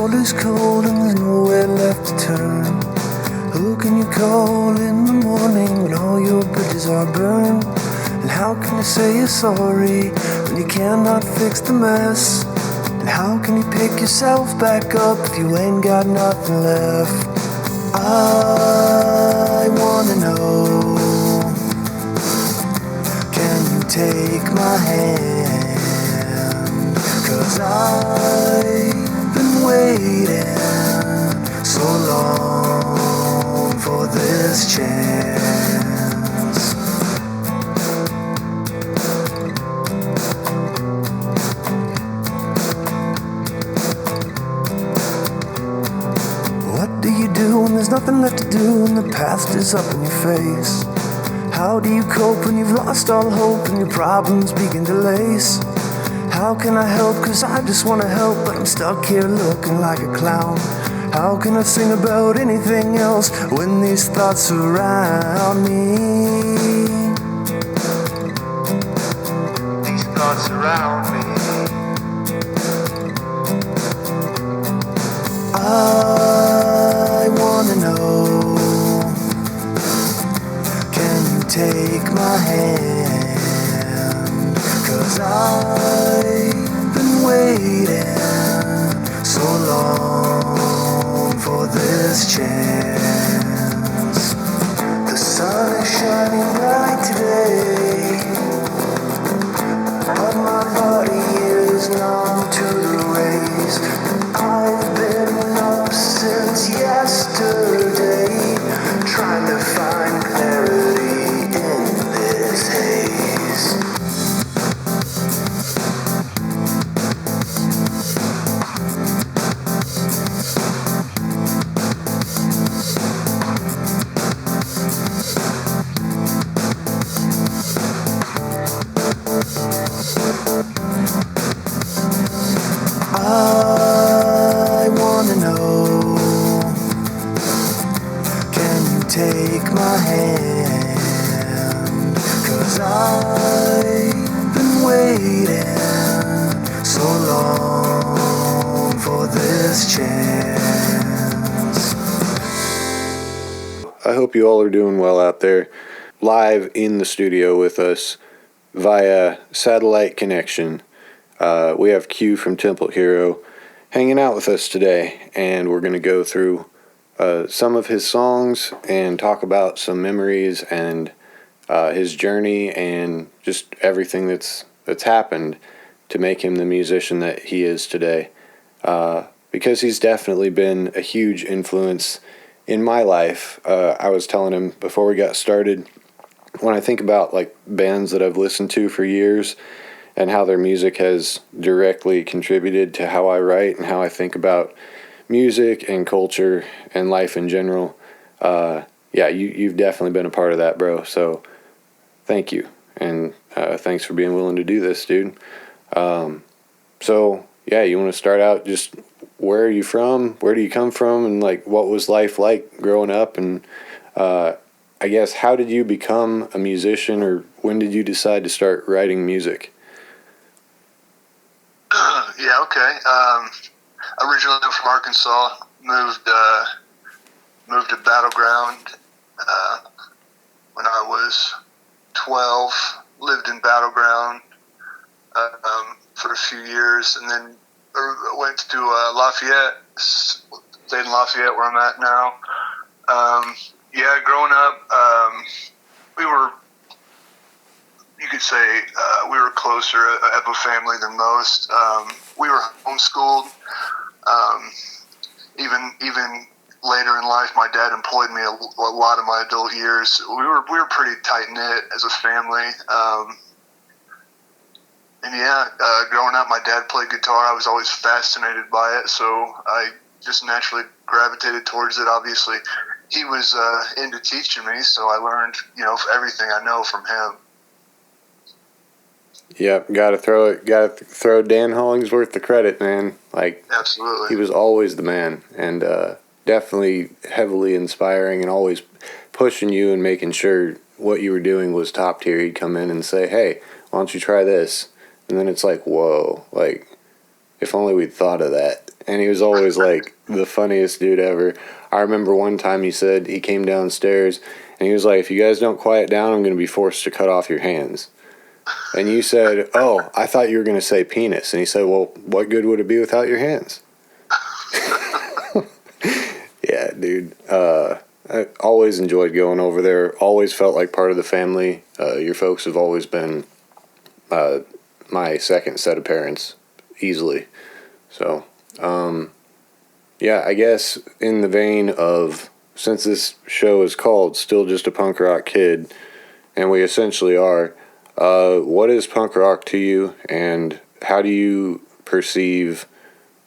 world is cold and there's nowhere left to turn. Who can you call in the morning when all your bridges are burned? And how can you say you're sorry when you cannot fix the mess? And how can you pick yourself back up if you ain't got nothing left? I wanna know, can you take my hand? 'Cause I've been waiting so long for this chance. What do you do when there's nothing left to do and the past is up in your face? How do you cope when you've lost all hope and your problems begin to lace? How can I help? 'Cause I just wanna help, but I'm stuck here looking like a clown. How can I sing about anything else when these thoughts surround me? These thoughts surround me. I wanna know, can you take my hand? 'Cause I've been waiting so long for this chance. The sun is shining bright today, but my body is numb to the rays. I've been up since yesterday, trying to find clarity in this haze. I wanna know, can you take my hand? 'Cause I've been waiting so long for this chance. I hope you all are doing well out there. Live in the studio with us via satellite connection. We have Q from Temple Hero hanging out with us today, and we're going to go through some of his songs and talk about some memories and his journey and just everything that's happened to make him the musician that he is today. Because he's definitely been a huge influence in my life. I was telling him before we got started, when I think about like bands that I've listened to for years and how their music has directly contributed to how I write and how I think about music and culture and life in general. You've definitely been a part of that, bro. So thank you. And thanks for being willing to do this, dude. You want to start out just where are you from? Where do you come from? And like, what was life like growing up? And I guess, how did you become a musician, or when did you decide to start writing music? Yeah, okay. Originally I'm from Arkansas, moved to Battleground when I was 12, lived in Battleground for a few years, and then went to Lafayette, stayed in Lafayette where I'm at now. Growing up, we were, you could say, we were closer of a family than most. We were homeschooled. Even later in life, my dad employed me a lot of my adult years. We were pretty tight knit as a family. Growing up, my dad played guitar. I was always fascinated by it, so I just naturally gravitated towards it. Obviously, he was into teaching me, so I learned, everything I know from him. Yep, gotta throw Dan Hollingsworth the credit, man. Like, absolutely, he was always the man, and definitely heavily inspiring, and always pushing you and making sure what you were doing was top tier. He'd come in and say, "Hey, why don't you try this?" And then it's like, whoa, like, if only we'd thought of that. and he was always like the funniest dude ever. I remember one time he said he came downstairs and he was like, if you guys don't quiet down, I'm going to be forced to cut off your hands. And you said, oh, I thought you were going to say penis. And he said, well, what good would it be without your hands? Yeah, dude. I always enjoyed going over there. Always felt like part of the family. Your folks have always been my second set of parents, easily. So, yeah, I guess in the vein of, since this show is called Still Just a Punk Rock Kid, and we essentially are, what is punk rock to you, and how do you perceive,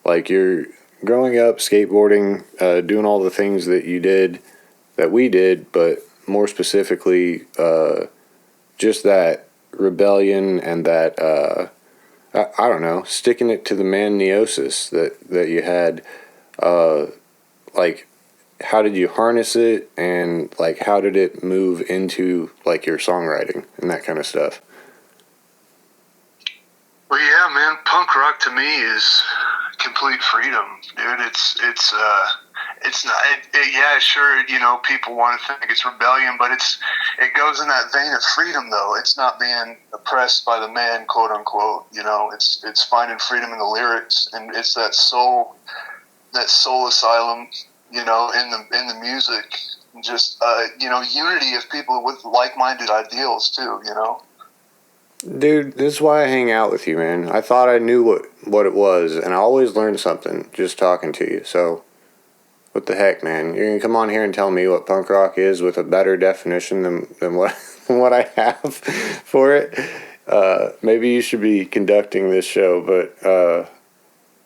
like, you're growing up, skateboarding, doing all the things that you did, that we did, but more specifically, just that rebellion and that, I don't know, sticking it to the man-neosis that you had, like, how did you harness it, and like how did it move into like your songwriting and that kind of stuff? Well, yeah, man, punk rock to me is complete freedom, dude. It's not. Yeah, sure. You know, people want to think it's rebellion, but it goes in that vein of freedom, though. It's not being oppressed by the man, quote unquote. You know, it's finding freedom in the lyrics, and it's that soul asylum. You know, in the music, just you know, unity of people with like-minded ideals too. You know. Dude, this is why I hang out with you, man. I thought I knew what it was, and I always learn something just talking to you. So, what the heck, man? You're gonna come on here and tell me what punk rock is with a better definition than what what I have for it? Maybe you should be conducting this show, but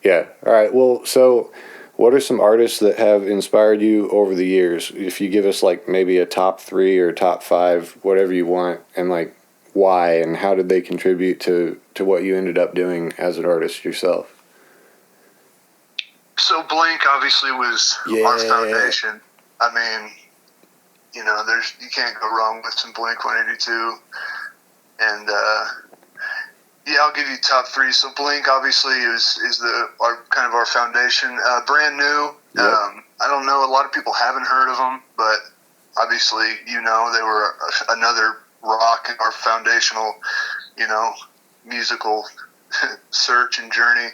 yeah. All right. Well, so what are some artists that have inspired you over the years? If you give us like maybe a top 3 or top 5, whatever you want, and like why and how did they contribute to what you ended up doing as an artist yourself? So Blink obviously was our foundation. I mean, you know, you can't go wrong with some Blink 182. And yeah, I'll give you top 3. So Blink obviously is our foundation. Brand new. Yep. I don't know. A lot of people haven't heard of them, but obviously, you know, they were another rock in our foundational, you know, musical search and journey.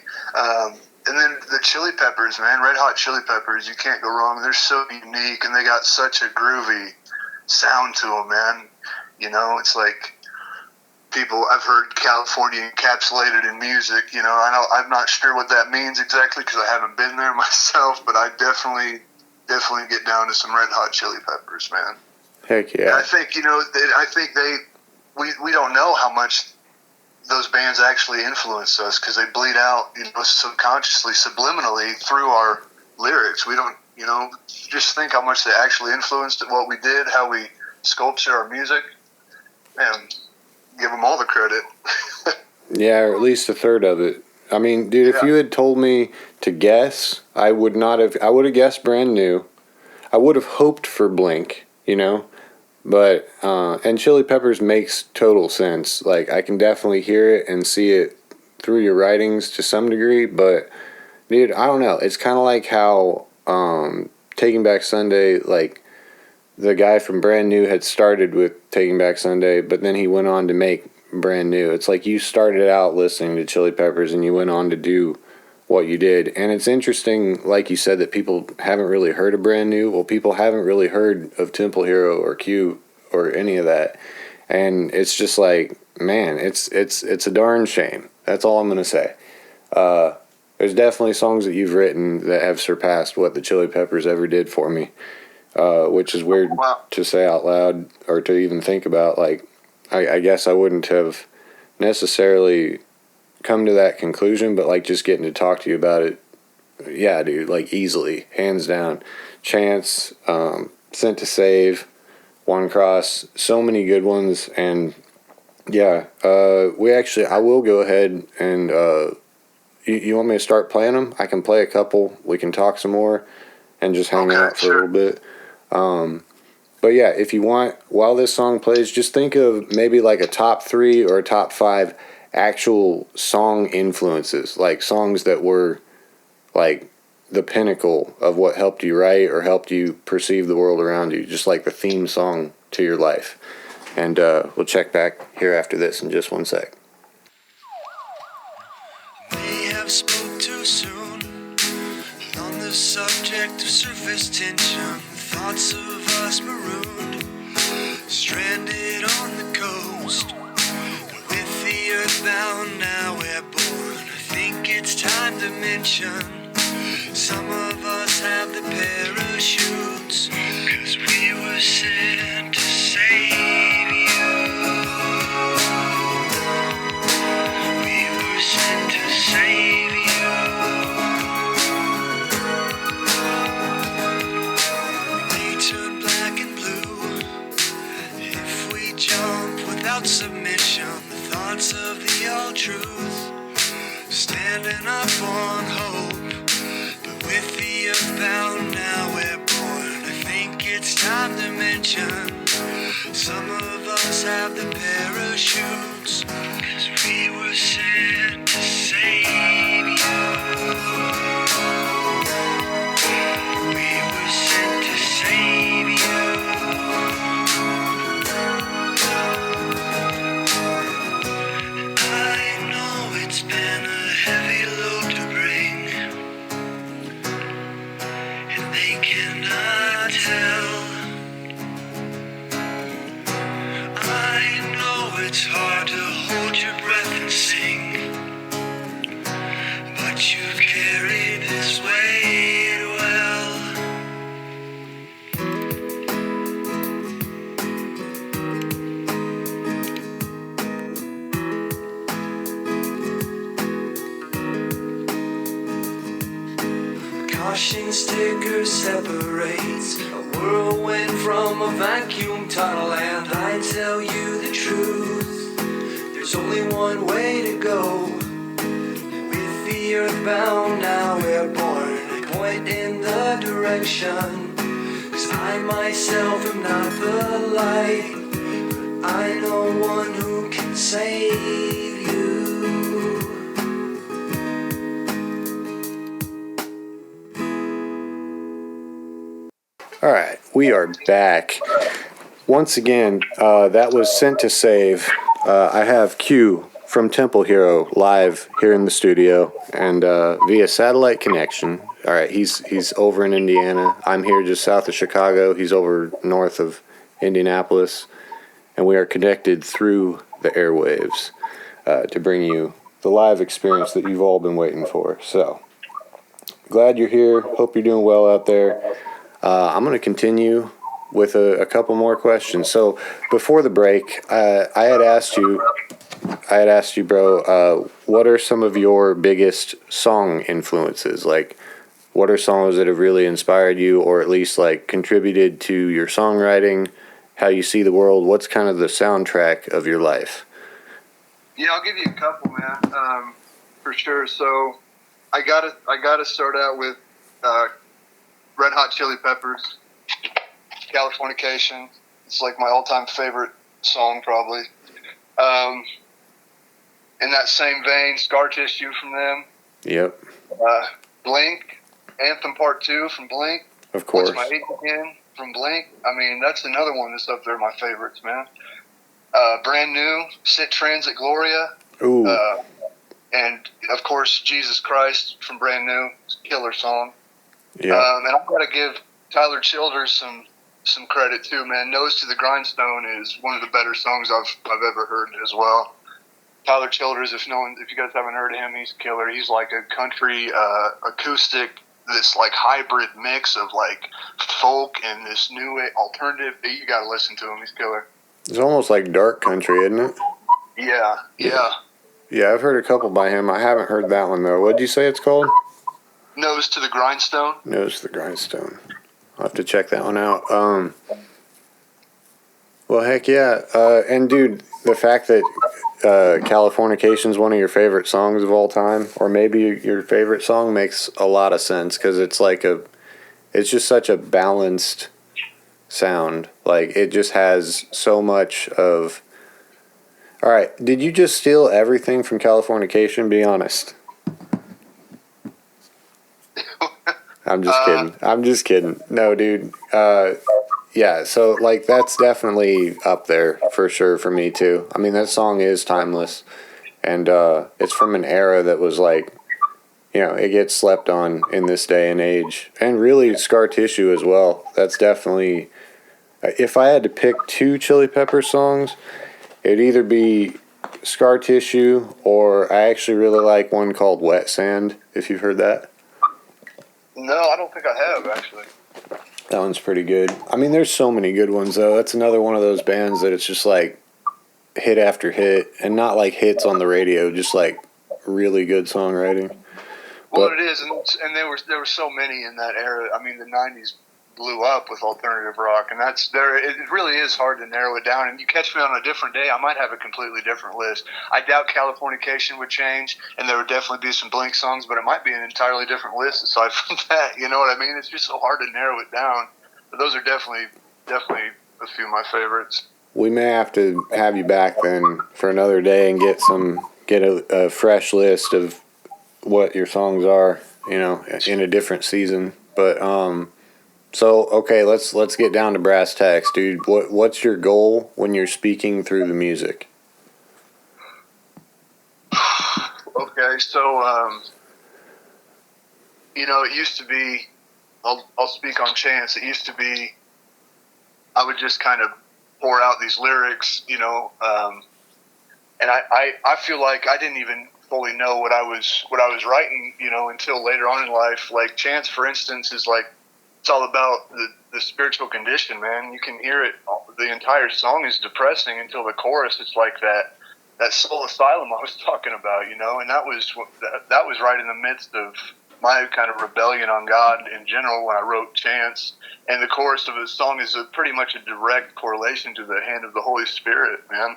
And then the Chili Peppers, man, Red Hot Chili Peppers, you can't go wrong. They're so unique, and they got such a groovy sound to them, man. You know, it's like I've heard California encapsulated in music, you know. I'm not sure what that means exactly because I haven't been there myself, but I definitely get down to some Red Hot Chili Peppers, man. Heck yeah. And I think, you know, we don't know how much those bands actually influence us because they bleed out, you know, subconsciously, subliminally through our lyrics. We don't, you know, just think how much they actually influenced what we did, how we sculpture our music, and give them all the credit. Yeah, or at least a third of it. I mean, dude, if you had told me to guess, I would have guessed Brand New. I would have hoped for Blink, you know, but, and Chili Peppers makes total sense. Like, I can definitely hear it and see it through your writings to some degree, but, dude, I don't know. It's kind of like how, Taking Back Sunday, like, the guy from Brand New had started with Taking Back Sunday, but then he went on to make Brand New. It's like you started out listening to Chili Peppers and you went on to do what you did. And it's interesting, like you said, that people haven't really heard of Brand New. Well, people haven't really heard of Temple Hero or Q or any of that. And it's just like, man, it's a darn shame. That's all I'm going to say. There's definitely songs that you've written that have surpassed what the Chili Peppers ever did for me. Which is weird to say out loud or to even think about. Like, I guess I wouldn't have necessarily come to that conclusion, but like just getting to talk to you about it, yeah, dude, like easily, hands down. Chance, Sent to Save, One Cross, so many good ones, and yeah, I will go ahead and you want me to start playing them? I can play a couple. We can talk some more and just hang out for a little bit. But yeah, if you want, while this song plays, just think of maybe like a top 3 or a top 5 actual song influences, like songs that were like the pinnacle of what helped you write or helped you perceive the world around you, just like the theme song to your life. And we'll check back here after this in just one sec. May have spoke too soon on the subject of surface tension. Thoughts of us marooned, stranded on the coast. With the earthbound now we're born. I think it's time to mention some of us have the parachutes, 'cause we were sent to save you. We were sent to save you. They turn black and blue if we jump without submission. The thoughts of the all truth, standing up on hope. But with the earthbound now we're born. I think it's time to mention some of us have the parachutes, 'cause we were sent to save you. We were sent to save you. I know it's been a heavy load to bring, and they cannot tell. I know it's hard to hold your breath and sing, but you've carried this weight well. Caution sticker separates a whirlwind from a vacuum tunnel, and I tell you the truth, there's only one way to go. With the earthbound now we're born. I point in the direction, 'cause I myself am not the light, but I know one who can save you. All right, we are back. Once again, that was Sent to Save. I have Q from Temple Hero live here in the studio and via satellite connection. All right, he's over in Indiana. I'm here just south of Chicago. He's over north of Indianapolis. And we are connected through the airwaves to bring you the live experience that you've all been waiting for. So, glad you're here. Hope you're doing well out there. I'm going to continue with a couple more questions. So before the break, I had asked you, bro, what are some of your biggest song influences? Like, what are songs that have really inspired you, or at least like contributed to your songwriting, how you see the world? What's kind of the soundtrack of your life? Yeah, I'll give you a couple, man, for sure. So I gotta start out with Red Hot Chili Peppers, Californication. It's like my all-time favorite song, probably. In that same vein, Scar Tissue from them. Yep. Blink, Anthem Part 2 from Blink. Of course. What's My Age Again from Blink. I mean, that's another one that's up there, my favorites, man. Brand New, Sit Transit Gloria. Ooh. And, of course, Jesus Christ from Brand New. It's a killer song. Yeah. And I've got to give Tyler Childers some credit too, man. Nose to the Grindstone is one of the better songs I've ever heard as well. Tyler Childers, if you guys haven't heard of him, he's a killer. He's like a country acoustic, this like hybrid mix of like folk and this new alternative. You got to listen to him. He's killer. It's almost like dark country, isn't it? Yeah. Yeah, I've heard a couple by him. I haven't heard that one though. What'd you say it's called? Nose to the Grindstone. Nose to the Grindstone. I'll have to check that one out. Well, heck yeah. And dude, the fact that Californication is one of your favorite songs of all time, or maybe your favorite song, makes a lot of sense, because it's like it's just such a balanced sound. Like, it just has so much of... All right, did you just steal everything from Californication? Be honest. I'm just kidding. I'm just kidding. No, dude. Yeah, so like that's definitely up there for sure for me too. I mean, that song is timeless, and it's from an era that was like, it gets slept on in this day and age, and really Scar Tissue as well. That's definitely, if I had to pick two Chili Pepper songs, it'd either be Scar Tissue, or I actually really like one called Wet Sand, if you've heard that. No, I don't think I have, actually. That one's pretty good. I mean, there's so many good ones, though. That's another one of those bands that it's just like hit after hit, and not like hits on the radio, just like really good songwriting. Well, it is, and there were so many in that era. I mean, the '90s blew up with alternative rock, and it really is hard to narrow it down. And you catch me on a different day, I might have a completely different list. I doubt Californication would change, and there would definitely be some Blink songs, but it might be an entirely different list aside from that. You know what I mean? It's just so hard to narrow it down. But those are definitely a few of my favorites. We may have to have you back then for another day and get a fresh list of what your songs are, in a different season. But so okay, let's get down to brass tacks, dude. What's your goal when you're speaking through the music? Okay, so it used to be. I'll speak on chance. It used to be. I would just kind of pour out these lyrics, and I feel like I didn't even fully know what I was writing, until later on in life. Like Chance, for instance, is like, it's all about the spiritual condition, man. You can hear it. The entire song is depressing until the chorus. It's like that soul asylum I was talking about, and that was right in the midst of my kind of rebellion on God in general when I wrote Chance. And the chorus of the song is pretty much a direct correlation to the hand of the Holy Spirit, man.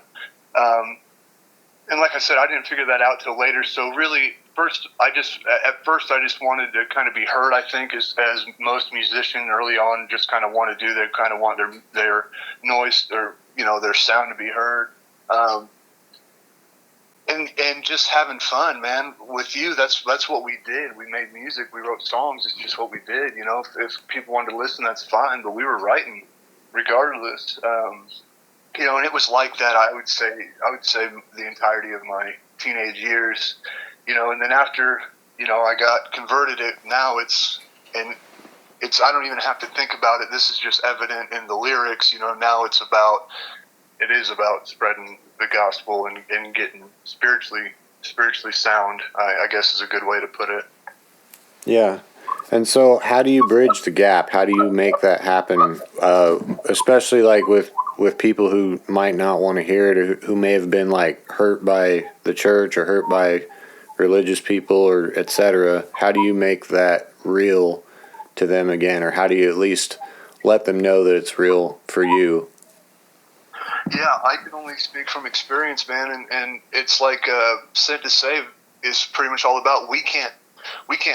And like I said, I didn't figure that out till later. So really, at first I just wanted to kind of be heard. I think as most musicians early on just kind of want to do. They kind of want their noise or their sound to be heard. And just having fun, man. With you, that's what we did. We made music. We wrote songs. It's just what we did. If people wanted to listen, that's fine. But we were writing regardless. And it was like that. I would say the entirety of my teenage years. And then after I got converted, now it's I don't even have to think about it. This is just evident in the lyrics. Now it is about spreading the gospel and getting spiritually sound, I guess is a good way to put it. Yeah. And so how do you bridge the gap? How do you make that happen? Especially like with people who might not want to hear it, or who may have been like hurt by the church or hurt by religious people or etc. How do you make that real to them again? Or how do you at least let them know that it's real for you? Yeah, I can only speak from experience, man, and it's like Sent to Save is pretty much all about we can't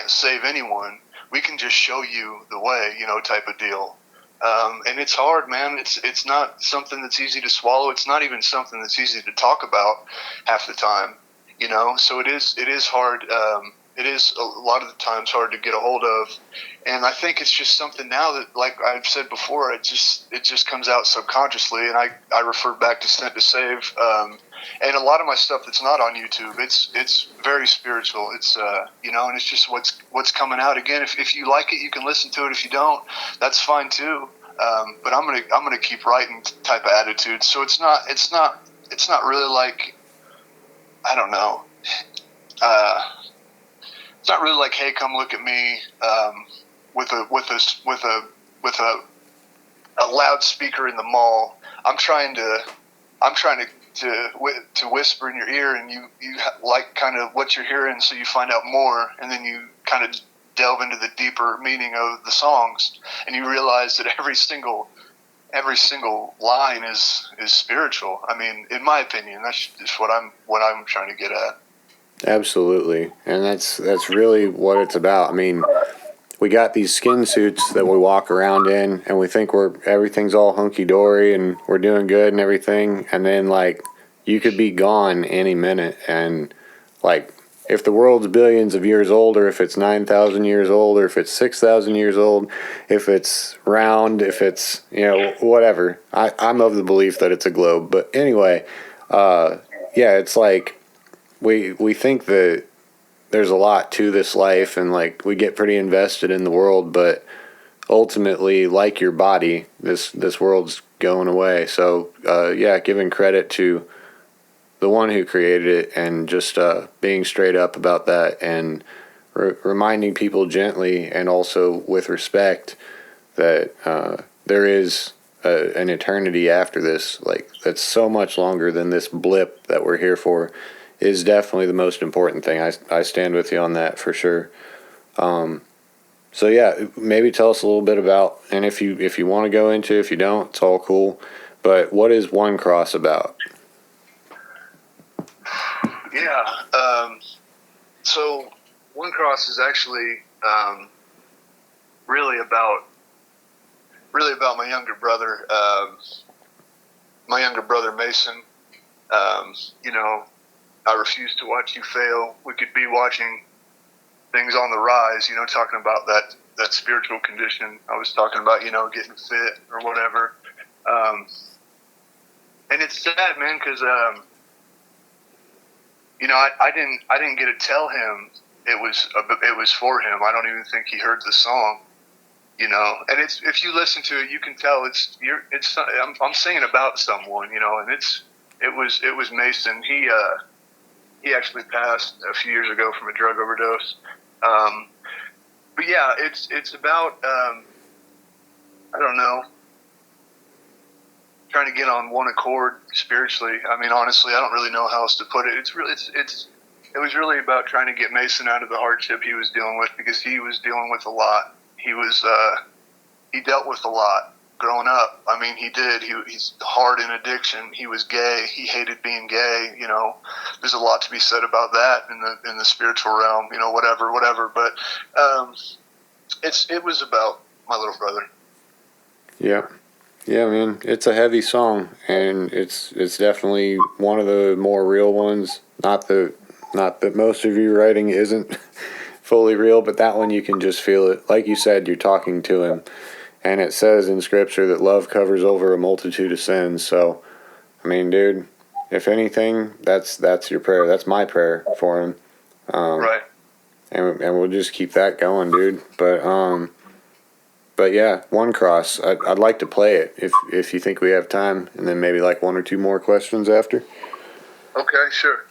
save anyone. We can just show you the way, type of deal. And it's hard, man. It's not something that's easy to swallow. It's not even something that's easy to talk about half the time, So it is hard. It is a lot of the times hard to get a hold of, and I think it's just something now that, like I've said before, it just comes out subconsciously. And I refer back to Sent to Save, and a lot of my stuff that's not on YouTube. It's very spiritual. It's and it's just what's coming out. Again, if you like it, you can listen to it. If you don't, that's fine too. But I'm gonna keep writing type of attitude. So it's not really like, I don't know. It's not really like, hey, come look at me with a loudspeaker in the mall. I'm trying to whisper in your ear, and you like kind of what you're hearing, so you find out more, and then you kind of delve into the deeper meaning of the songs, and you realize that every single line is spiritual. I mean, in my opinion, that's just what I'm trying to get at. Absolutely. And that's really what it's about. I mean, we got these skin suits that we walk around in, and we think everything's all hunky-dory and we're doing good and everything, and then like you could be gone any minute, and like if the world's billions of years old, or if it's 9,000 years old, or if it's 6,000 years old, if it's round, if it's, whatever. I'm of the belief that it's a globe. But anyway, it's like we think that there's a lot to this life, and like we get pretty invested in the world, but ultimately, like your body, this world's going away. So giving credit to the one who created it, and just being straight up about that, and reminding people gently and also with respect that there is an eternity after this, like that's so much longer than this blip that we're here for, is definitely the most important thing. I stand with you on that for sure. So yeah, maybe tell us a little bit about, and if you want to go into, if you don't, it's all cool. But what is One Cross about? Yeah. So One Cross is actually really about my younger brother. My younger brother Mason. I refuse to watch you fail. We could be watching things on the rise, talking about that spiritual condition I was talking about, getting fit or whatever. And it's sad, man, because I didn't get to tell him it was for him. I don't even think he heard the song, And it's, if you listen to it, you can tell I'm singing about someone, and it was Mason. He actually passed a few years ago from a drug overdose. But yeah, it's about I don't know, trying to get on one accord spiritually. I mean, honestly, I don't really know how else to put it. It was really about trying to get Mason out of the hardship he was dealing with, because he was dealing with a lot. He dealt with a lot growing up. I mean, he did. He's hard in addiction. He was gay. He hated being gay. There's a lot to be said about that in the spiritual realm. Whatever. But it was about my little brother. Yeah. Yeah, man, it's a heavy song, and it's definitely one of the more real ones. Not that most of your writing isn't fully real, but that one you can just feel it. Like you said, you're talking to him, and it says in Scripture that love covers over a multitude of sins. So, I mean, dude, if anything, that's your prayer. That's my prayer for him. Right. And we'll just keep that going, dude. But yeah, One Cross. I'd like to play it if you think we have time, and then maybe like one or two more questions after. Okay, sure.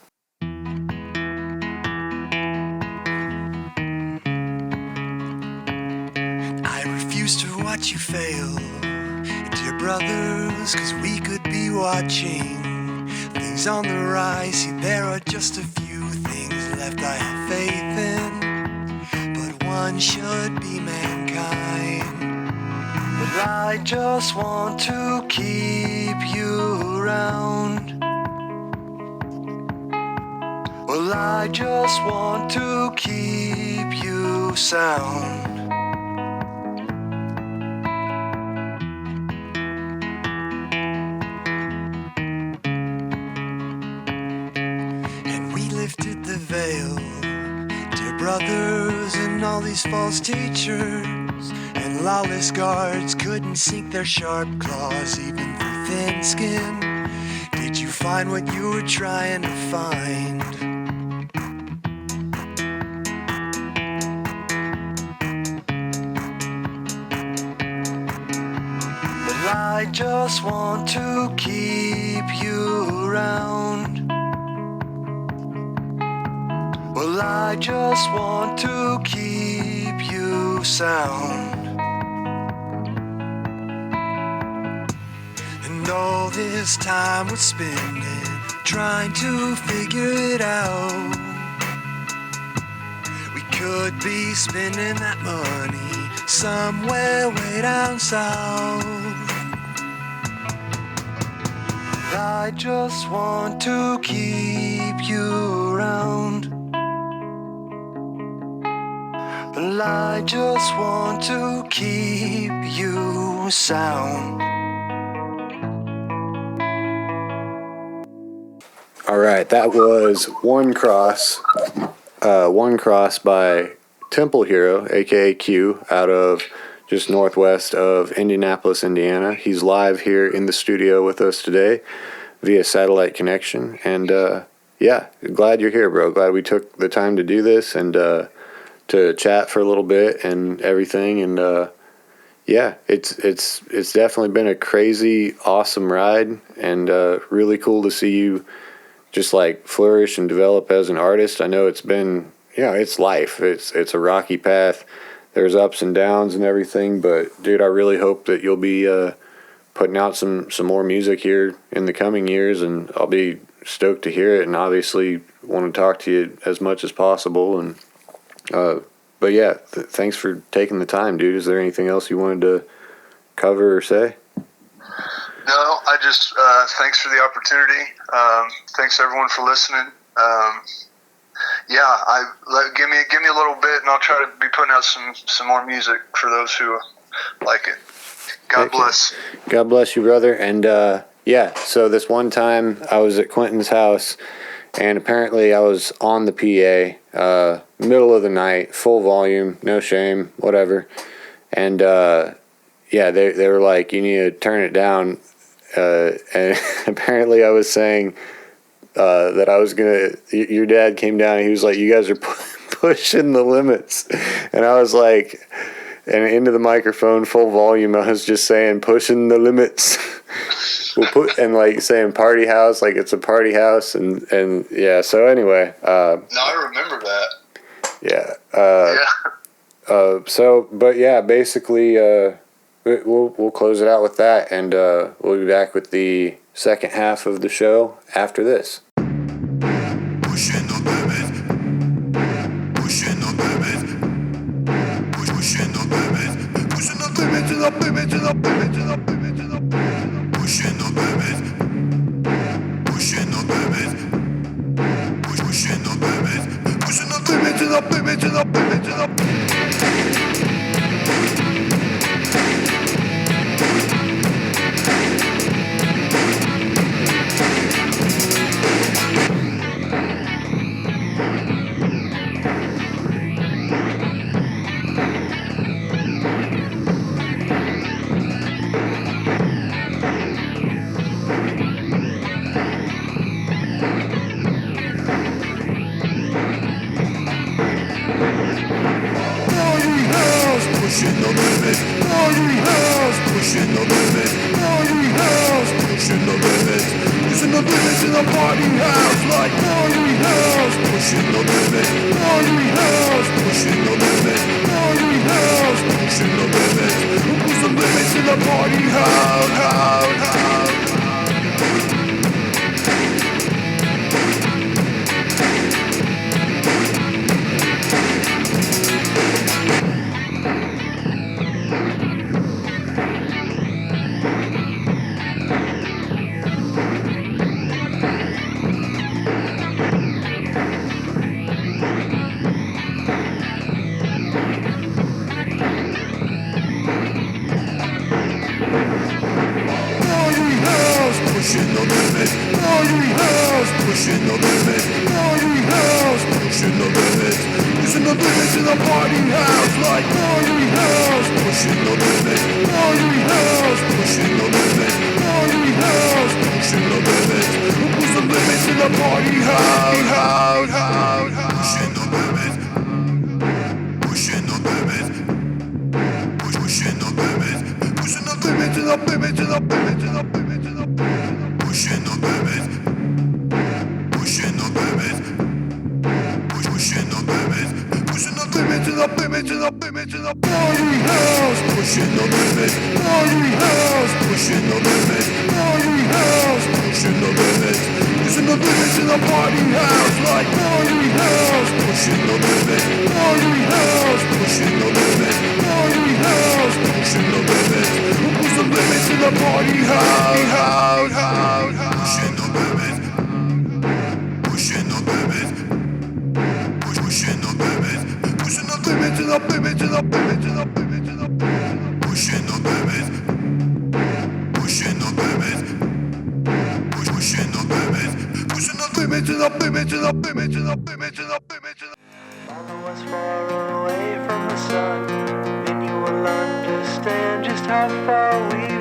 I refuse to watch you fail, dear brothers, 'cause we could be watching things on the rise. See, there are just a few things left I have faith in, but one should be mankind. But I just want to keep you around. Well, I just want to keep you sound. And we lifted the veil, dear brothers, and all these false teachers and lawless guards couldn't sink their sharp claws even through thin skin. Did you find what you were trying to find? But I just want to keep you around. Well, I just want to keep you sound. And all this time we're spending trying to figure it out. We could be spending that money somewhere way down south. I just want to keep you around. Well, I just want to keep you sound. All right, that was One Cross one cross by Temple Hero, aka Q, out of just northwest of Indianapolis, Indiana. He's live here in the studio with us today via satellite connection. And yeah, glad you're here, bro. Glad we took the time to do this and to chat for a little bit and everything. And yeah, it's definitely been a crazy, awesome ride, and really cool to see you just like flourish and develop as an artist. I know it's been, it's life. It's a rocky path. There's ups and downs and everything, but dude, I really hope that you'll be putting out some more music here in the coming years, and I'll be stoked to hear it, and obviously want to talk to you as much as possible. And but yeah, thanks for taking the time, dude. Is there anything else you wanted to cover or say? No, I just thanks for the opportunity. Thanks everyone for listening. Give me a little bit, and I'll try to be putting out some more music for those who like it. God bless. God bless you, brother. And yeah, so this one time I was at Quinton's house, and apparently I was on the PA, middle of the night, full volume, no shame, whatever. And yeah, they were like, you need to turn it down. And apparently I was saying that I was gonna. Your dad came down and he was like, "You guys are pushing the limits," and I was like, and into the microphone, full volume, I was just saying, "Pushing the limits." And like saying "party house," like it's a party house, and yeah. So anyway, no, I remember that. Yeah. So, but yeah, basically, we'll close it out with that, and we'll be back with the second half of the show after this. Pushing the limits, pushing the limits, pushing the limits, pushing the limits and up limits and up limits and up limits and up limits, pushing the limits, pushing the limits, pushing the limits, pushing the limits and up limits and up limits and up. Pushing the limit, party house, pushing the limit, party house, pushing the limits, pushing the limits in the party house, like party house, pushing the limit, party house, pushing the limit, party house, pushing the limits, push the limits in the party house. Pushing the limit, party house, pushing the limit, party house, pushing the limits, pushing the limits in the party house, like party house, pushing the limit, party house, pushing the limit, party house, pushing the limits, push the limits in the party house, pushing the limits, pushing the limits, pushing the limits, pushing the limits in the limits in the limits in the limits in the pushing the limits, pushing the limits, pushing the limits, pushing the limits and the limits and the limits and the party house, pushing the limits, party house, pushing the limits, party house, pushing the limits, pushing the limits in the party house, like party house, pushing the limits, party house, pushing the limits, party house, pushing the limits, push the limits in the party house, pushing the limits, pushing the limits, pushing the limits, pushing the limits and the limits and the limits and the limits and the pushing the limits, pushing the limits, pushing the limits, pushing the limits and Follow us far away from the sun, and you will understand just how far we've